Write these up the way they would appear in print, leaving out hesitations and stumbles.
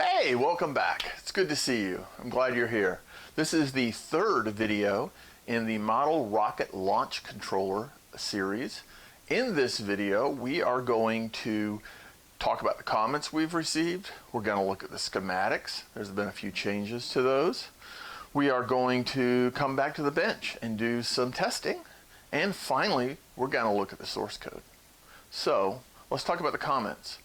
Hey, welcome back. It's good to see you. I'm glad you're here. This is the third video in the Model Rocket Launch Controller series. In this video, we are going to talk about the comments we've received. We're going to look at the schematics. There's been a few changes to those. We are going to come back to the bench and do some testing. And finally, we're going to look at the source code. So, let's talk about the comments.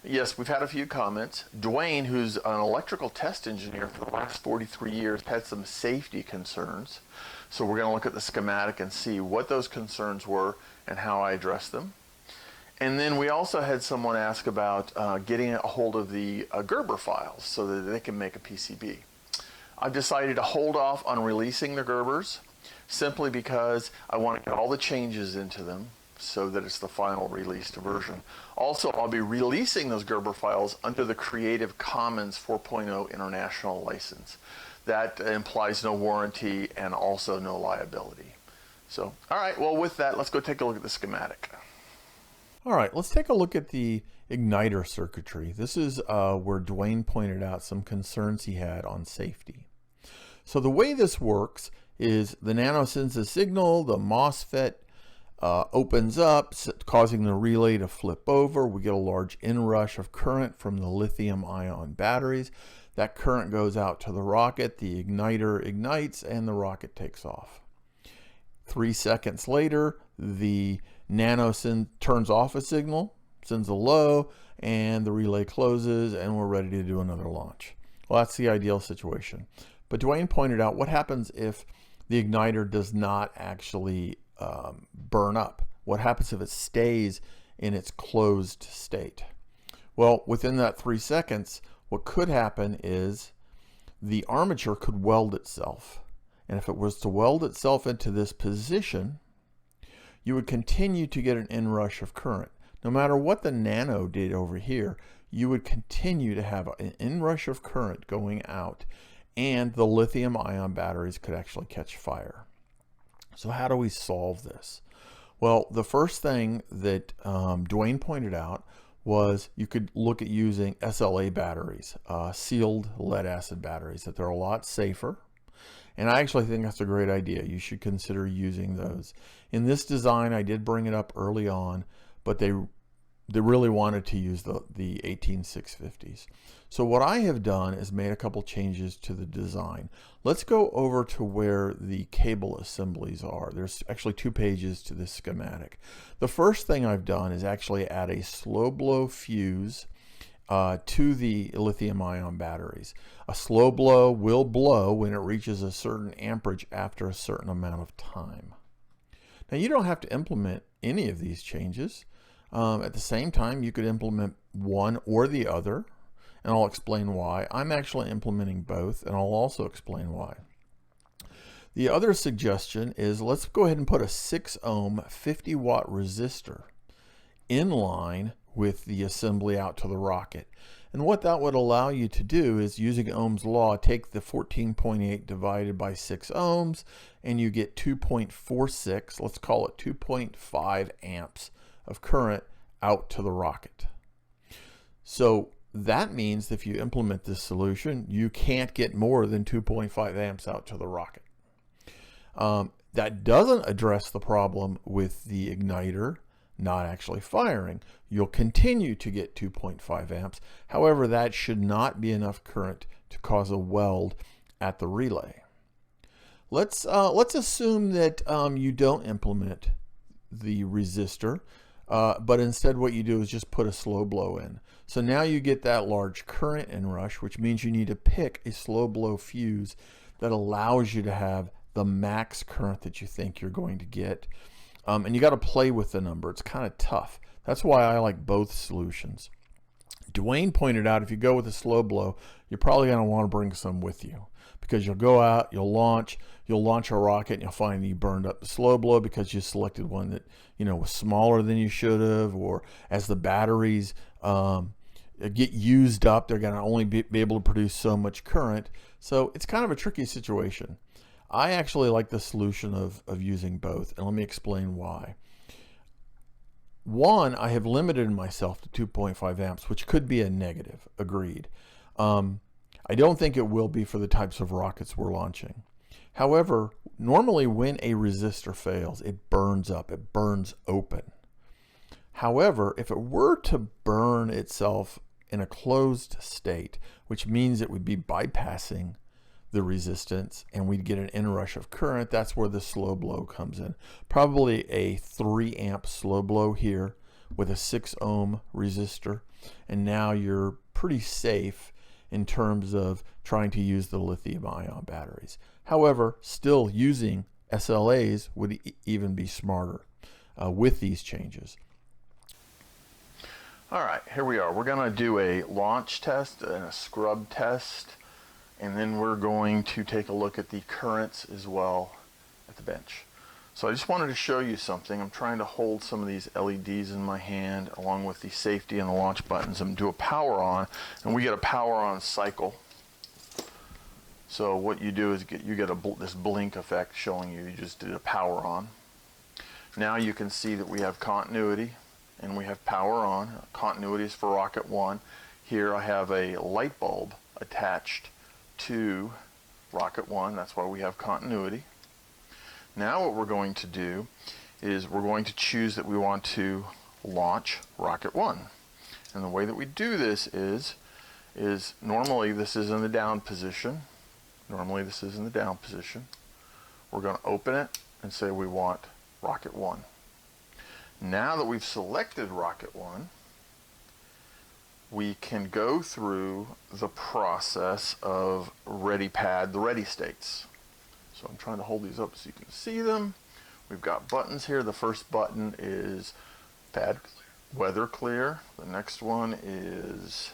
Yes, we've had a few comments. Dwayne, who's an electrical test engineer for the last 43 years, had some safety concerns. So we're going to look at the schematic and see what those concerns were and how I addressed them. And then we also had someone ask about getting a hold of the Gerber files so that they can make a PCB. I've decided to hold off on releasing the Gerbers simply because I want to get all the changes into them so that it's the final released version. Also, I'll be releasing those Gerber files under the Creative Commons 4.0 International License. That implies no warranty and also no liability. So, all right, well with that, let's go take a look at the schematic. All right, let's take a look at the igniter circuitry. This is where Dwayne pointed out some concerns he had on safety. So the way this works is the Nano sends a signal, the MOSFET opens up, causing the relay to flip over. We get a large inrush of current from the lithium-ion batteries. That current goes out to the rocket, the igniter ignites, and the rocket takes off. 3 seconds later, the Nano turns off a signal, sends a low, and the relay closes, and we're ready to do another launch. Well, that's the ideal situation. But Dwayne pointed out what happens if the igniter does not actually burn up. What happens if it stays in its closed state? Well, within that 3 seconds, what could happen is the armature could weld itself. And if it was to weld itself into this position, you would continue to get an inrush of current. No matter what the Nano did over here, you would continue to have an inrush of current going out, and the lithium-ion batteries could actually catch fire. So how do we solve this? Well, the first thing that Dwayne pointed out was you could look at using SLA batteries, sealed lead acid batteries, that they're a lot safer. And I actually think that's a great idea. You should consider using those. In this design, I did bring it up early on, but they really wanted to use the 18650s. So what I have done is made a couple changes to the design. Let's go over to where the cable assemblies are. There's actually 2 pages to this schematic. The first thing I've done is actually add a slow blow fuse to the lithium-ion batteries. A slow blow will blow when it reaches a certain amperage after a certain amount of time. Now you don't have to implement any of these changes. At the same time, you could implement one or the other, and I'll explain why. I'm actually implementing both, and I'll also explain why. The other suggestion is let's go ahead and put a 6 ohm 50 watt resistor in line with the assembly out to the rocket. And what that would allow you to do is, using Ohm's law, take the 14.8 divided by 6 ohms, and you get 2.46, let's call it 2.5 amps of current out to the rocket. So that means if you implement this solution, you can't get more than 2.5 amps out to the rocket. That doesn't address the problem with the igniter not actually firing. You'll continue to get 2.5 amps. However, that should not be enough current to cause a weld at the relay. Let's assume that you don't implement the resistor, but instead what you do is just put a slow blow in. So now you get that large current inrush, which means you need to pick a slow blow fuse that allows you to have the max current that you think you're going to get. And you got to play with the number. It's kind of tough. That's why I like both solutions. Dwayne pointed out if you go with a slow blow, you're probably going to want to bring some with you, because you'll go out, you'll launch a rocket, and you'll find you burned up the slow blow because you selected one that was smaller than you should have, or as the batteries get used up, they're going to only be able to produce so much current. So it's kind of a tricky situation. I actually like the solution of using both, and let me explain why. One, I have limited myself to 2.5 amps, which could be a negative, agreed. I don't think it will be for the types of rockets we're launching. However, normally when a resistor fails, it burns up, it burns open. However, if it were to burn itself in a closed state, which means it would be bypassing the resistance and we'd get an inrush of current, that's where the slow blow comes in. Probably a 3 amp slow blow here with a 6 ohm resistor, and now you're pretty safe in terms of trying to use the lithium ion batteries. However, still using SLAs would even be smarter with these changes. All right, here we are. We're going to do a launch test and a scrub test, and then we're going to take a look at the currents as well at the bench. So I just wanted to show you something. I'm trying to hold some of these LEDs in my hand along with the safety and the launch buttons and do a power on, and we get a power on cycle. So what you do is you get this blink effect showing you just did a power on. Now you can see that we have continuity and we have power on. Continuity is for rocket 1. Here I have a light bulb attached to rocket 1. That's why we have continuity. Now what we're going to do is we're going to choose that we want to launch rocket 1. And the way that we do this is normally this is in the down position. Normally this is in the down position. We're going to open it and say we want rocket 1. Now that we've selected rocket 1, we can go through the process of ready pad, the ready states. So I'm trying to hold these up so you can see them. We've got buttons here. The first button is pad weather clear. The next one is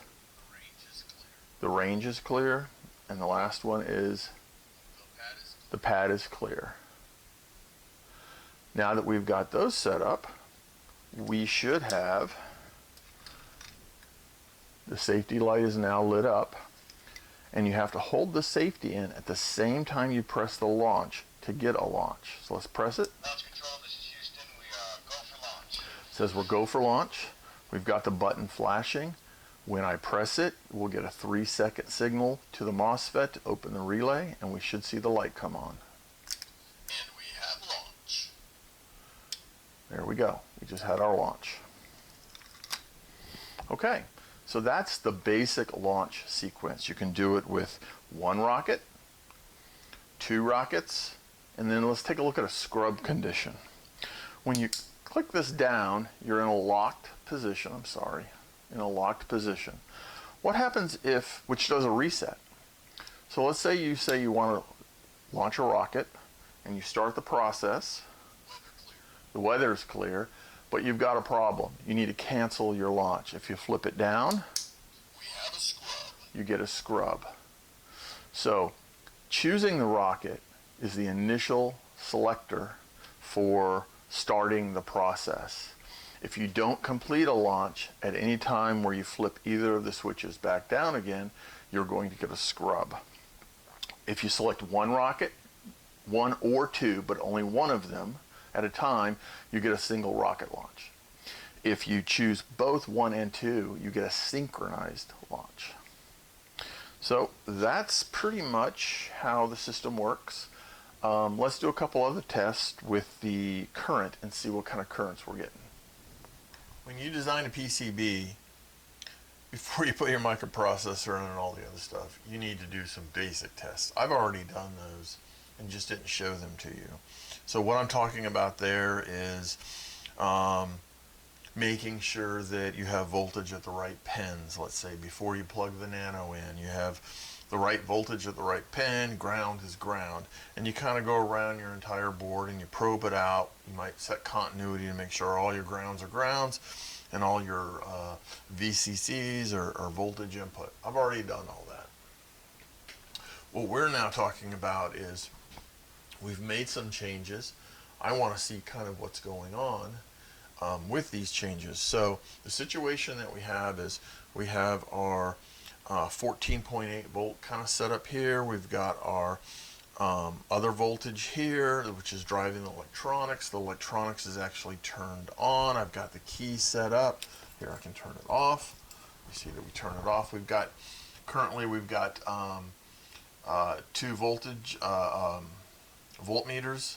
the range is clear. And the last one is the pad is clear. Now that we've got those set up, we should have the safety light is now lit up, and you have to hold the safety in at the same time you press the launch to get a launch. So let's press it. Launch control, this is Houston. We go for launch. It says we're go for launch. We've got the button flashing. When I press it, we'll get a 3-second signal to the MOSFET to open the relay, and we should see the light come on. And we have launch. There we go. We just had our launch. Okay, so that's the basic launch sequence. You can do it with 1 rocket, 2 rockets, and then let's take a look at a scrub condition. When you click this down, you're in a locked position. In a locked position. What happens if, which does a reset? So let's say you want to launch a rocket and you start the process. The weather is clear, but you've got a problem. You need to cancel your launch. If you flip it down, we have a scrub. You get a scrub. So choosing the rocket is the initial selector for starting the process. If you don't complete a launch at any time where you flip either of the switches back down again, you're going to get a scrub. If you select 1 rocket, 1 or 2, but only one of them at a time, you get a single rocket launch. If you choose both 1 and 2, you get a synchronized launch. So that's pretty much how the system works. Let's do a couple other tests with the current and see what kind of currents we're getting. When you design a PCB, before you put your microprocessor in and all the other stuff, you need to do some basic tests. I've already done those and just didn't show them to you. So what I'm talking about there is making sure that you have voltage at the right pins. Let's say before you plug the Nano in, you have the right voltage at the right pin, ground is ground. And you kind of go around your entire board and you probe it out. You might set continuity to make sure all your grounds are grounds and all your VCCs are voltage input. I've already done all that. What we're now talking about is we've made some changes. I want to see kind of what's going on with these changes. So the situation that we have is we have our 14.8 volt kind of set up here. We've got our other voltage here, which is driving the electronics. The electronics is actually turned on. I've got the key set up. Here I can turn it off. You see that we turn it off. We've got currently we've got 2 voltage voltmeters,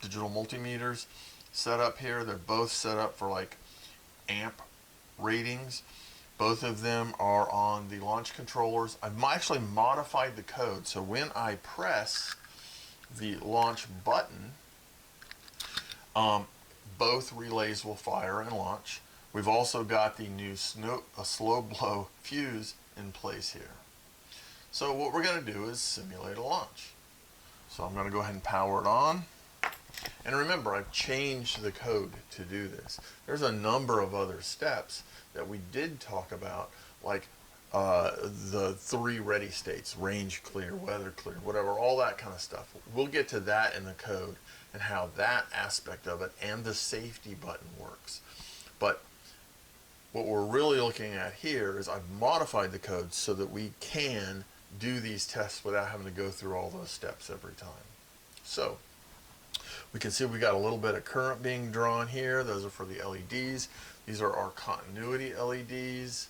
digital multimeters set up here. They're both set up for like amp ratings. Both of them are on the launch controllers. I've actually modified the code, so when I press the launch button, both relays will fire and launch. We've also got the new slow blow fuse in place here. So what we're going to do is simulate a launch. So I'm going to go ahead and power it on. And remember, I've changed the code to do this. There's a number of other steps that we did talk about, like the 3 ready states: range clear, weather clear, whatever, all that kind of stuff. We'll get to that in the code and how that aspect of it and the safety button works. But what we're really looking at here is I've modified the code so that we can do these tests without having to go through all those steps every time. So we can see we got a little bit of current being drawn here. Those are for the LEDs. These are our continuity LEDs.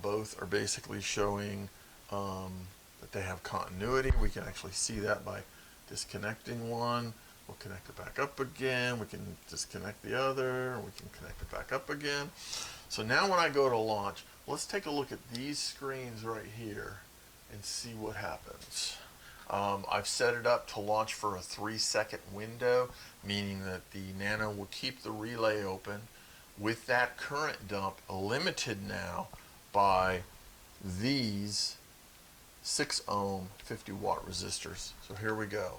Both are basically showing that they have continuity. We can actually see that by disconnecting one. We'll connect it back up again. We can disconnect the other. We can connect it back up again. So now when I go to launch, let's take a look at these screens right here and see what happens. I've set it up to launch for a 3-second window, meaning that the Nano will keep the relay open with that current dump limited now by these 6 ohm 50 watt resistors. So here we go.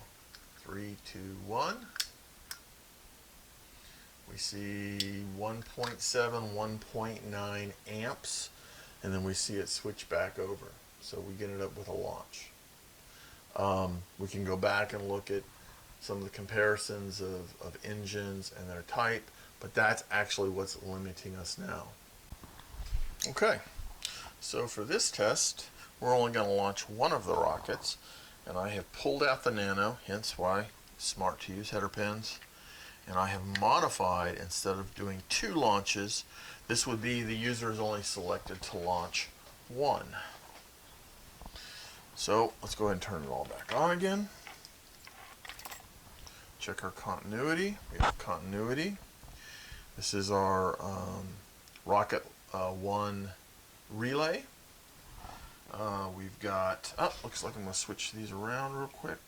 3, 2, 1. We see 1.7, 1.9 amps, and then we see it switch back over. So we get it up with a launch. We can go back and look at some of the comparisons of engines and their type, but that's actually what's limiting us now. Okay, so for this test, we're only going to launch one of the rockets, and I have pulled out the Nano, hence why it's smart to use header pins, and I have modified, instead of doing 2 launches, this would be the user is only selected to launch 1. So let's go ahead and turn it all back on again. Check our continuity. We have continuity. This is our Rocket 1 relay. We've got, looks like I'm going to switch these around real quick.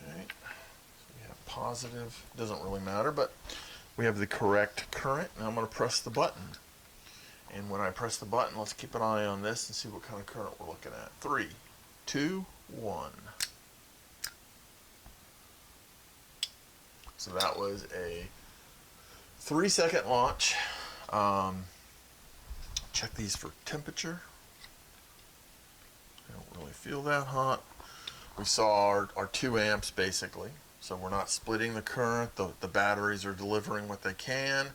Okay, so we have positive, doesn't really matter, but we have the correct current. Now I'm going to press the button. And when I press the button, let's keep an eye on this and see what kind of current we're looking at. 3, 2, 1. So that was a 3-second launch. Check these for temperature. I don't really feel that hot. We saw our 2 amps basically. So we're not splitting the current. The batteries are delivering what they can.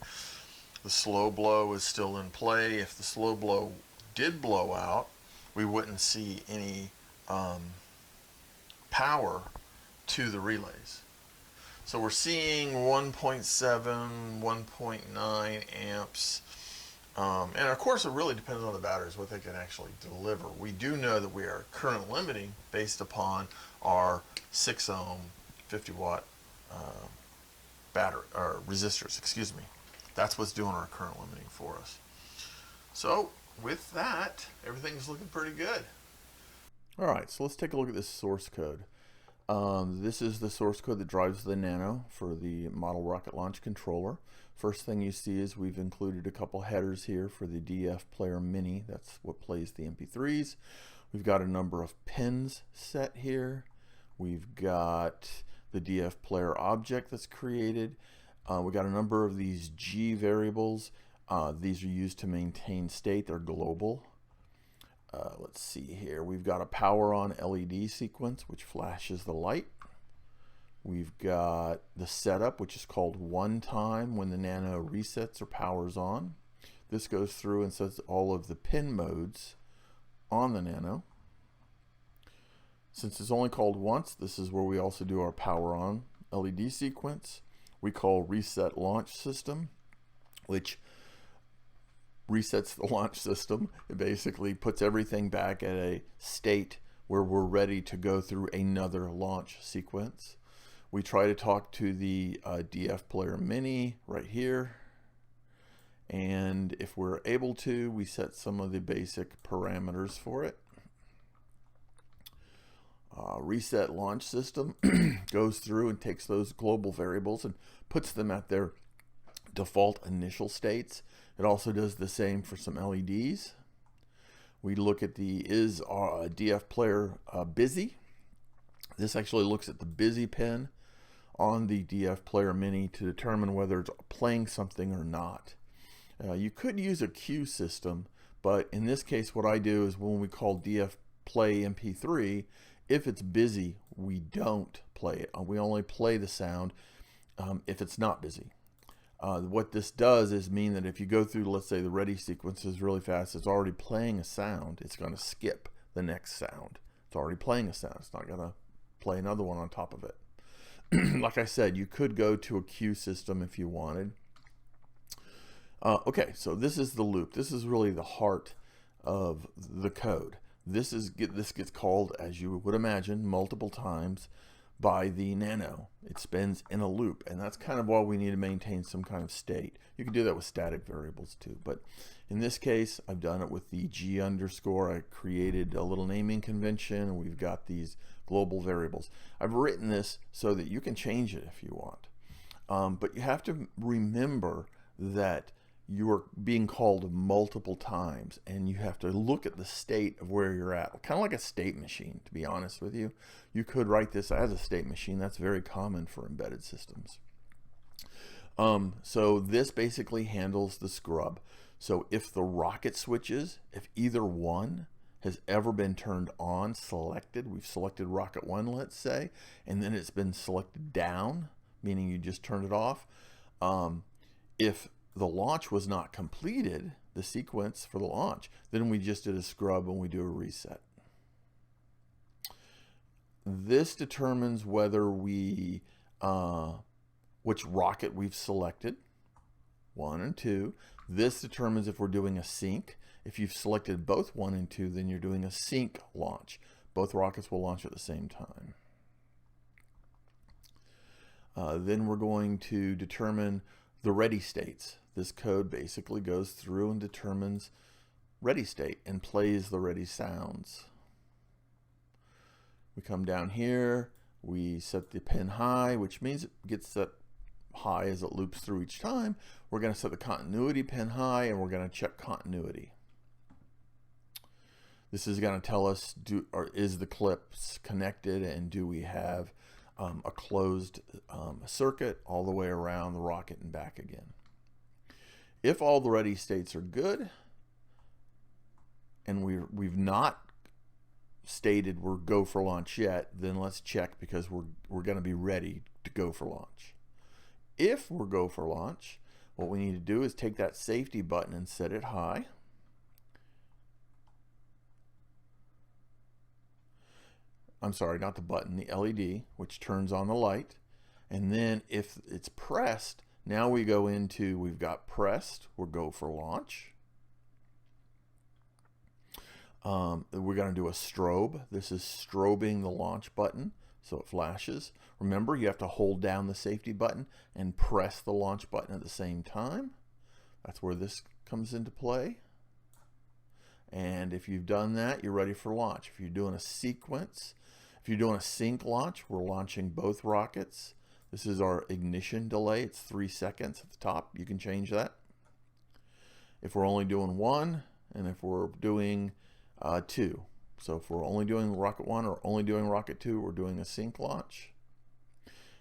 The slow blow is still in play. If the slow blow did blow out, we wouldn't see any power to the relays. So we're seeing 1.7, 1.9 amps. And of course it really depends on the batteries, what they can actually deliver. We do know that we are current limiting based upon our 6 ohm 50 watt battery, or resistors, excuse me. That's what's doing our current limiting for us. So with that, everything's looking pretty good. All right, so let's take a look at this source code. This is the source code that drives the Nano for the model rocket launch controller. First thing you see is we've included a couple headers here for the DF player mini. That's what plays the MP3s. We've got a number of pins set here. We've got the DF player object that's created. We got a number of these G variables. These are used to maintain state. They're global. Let's see here. We've got a power on LED sequence, which flashes the light. We've got the setup, which is called one time when the Nano resets or powers on. This goes through and sets all of the pin modes on the Nano. Since it's only called once, this is where we also do our power on LED sequence. We call reset launch system, which resets the launch system. It basically puts everything back at a state where we're ready to go through another launch sequence. We try to talk to the DF Player Mini right here. And if we're able to, we set some of the basic parameters for it. Reset launch system goes through and takes those global variables and puts them at their default initial states. It also does the same for some LEDs. We look at the is our DF player busy. This actually looks at the busy pin on the DF Player Mini to determine whether it's playing something or not. You could use a queue system, but in this case what I do is when we call DF Play MP3, if it's busy, we don't play it. We only play the sound if it's not busy. What this does is mean that if you go through, let's say, the ready sequences really fast, it's already playing a sound. It's going to skip the next sound. It's already playing a sound. It's not going to play another one on top of it. Like I said, you could go to a queue system if you wanted. Okay, so this is the loop. This is really the heart of the code. This gets called, as you would imagine, multiple times by the Nano. It spins in a loop, and that's kind of why we need to maintain some kind of state. You can do that with static variables too, but in this case, I've done it with the G underscore. I created a little naming convention, and we've got these global variables. I've written this so that you can change it if you want, but you have to remember that you are being called multiple times, and you have to look at the state of where you're at. Kind of like a state machine, to be honest with you. You could write this as a state machine. That's very common for embedded systems. So this basically handles the scrub. So if the rocket switches, if either one has ever been turned on, selected, we've selected rocket 1, let's say, and then it's been selected down, meaning you just turned it off. If the launch was not completed, the sequence for the launch, then we just did a scrub and we do a reset. This determines whether we, which rocket we've selected, 1 and 2. This determines if we're doing a sync. If you've selected both 1 and 2, then you're doing a sync launch. Both rockets will launch at the same time. Then we're going to determine the ready states. This code basically goes through and determines ready state and plays the ready sounds. We come down here, we set the pin high, which means it gets set high as it loops through each time. We're going to set the continuity pin high, and we're going to check continuity. This is going to tell us, is the clips connected, and do we have a closed circuit all the way around the rocket and back again. If all the ready states are good, and we've not stated we're go for launch yet, then let's check, because we're going to be ready to go for launch. If we're go for launch, what we need to do is take that safety button and set it high. I'm sorry, not the button, the LED, which turns on the light. And then if it's pressed, now we go into, we've got pressed, we'll go for launch. We're going to do a strobe. This is strobing the launch button so it flashes. Remember, you have to hold down the safety button and press the launch button at the same time. That's where this comes into play. And if you've done that, you're ready for launch. If you're doing a sequence, if you're doing a sync launch, we're launching both rockets. This is our ignition delay. It's 3 seconds at the top. You can change that. If we're only doing 1, and if we're doing 2. So if we're only doing rocket 1 or only doing rocket 2, we're doing a sync launch.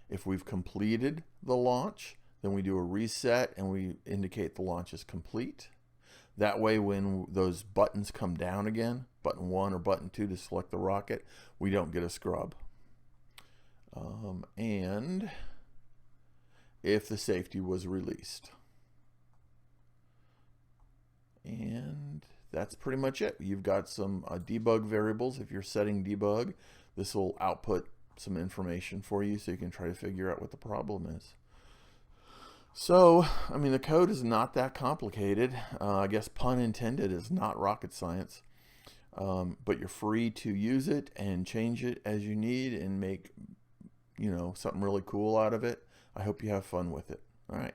If we've completed the launch, then we do a reset and we indicate the launch is complete. That way, when those buttons come down again, button 1 or button 2 to select the rocket, we don't get a scrub. And if the safety was released. And that's pretty much it. You've got some debug variables. If you're setting debug, this will output some information for you so you can try to figure out what the problem is. So, I mean, the code is not that complicated. I guess pun intended is not rocket science. But you're free to use it and change it as you need and make, something really cool out of it. I hope you have fun with it. All right.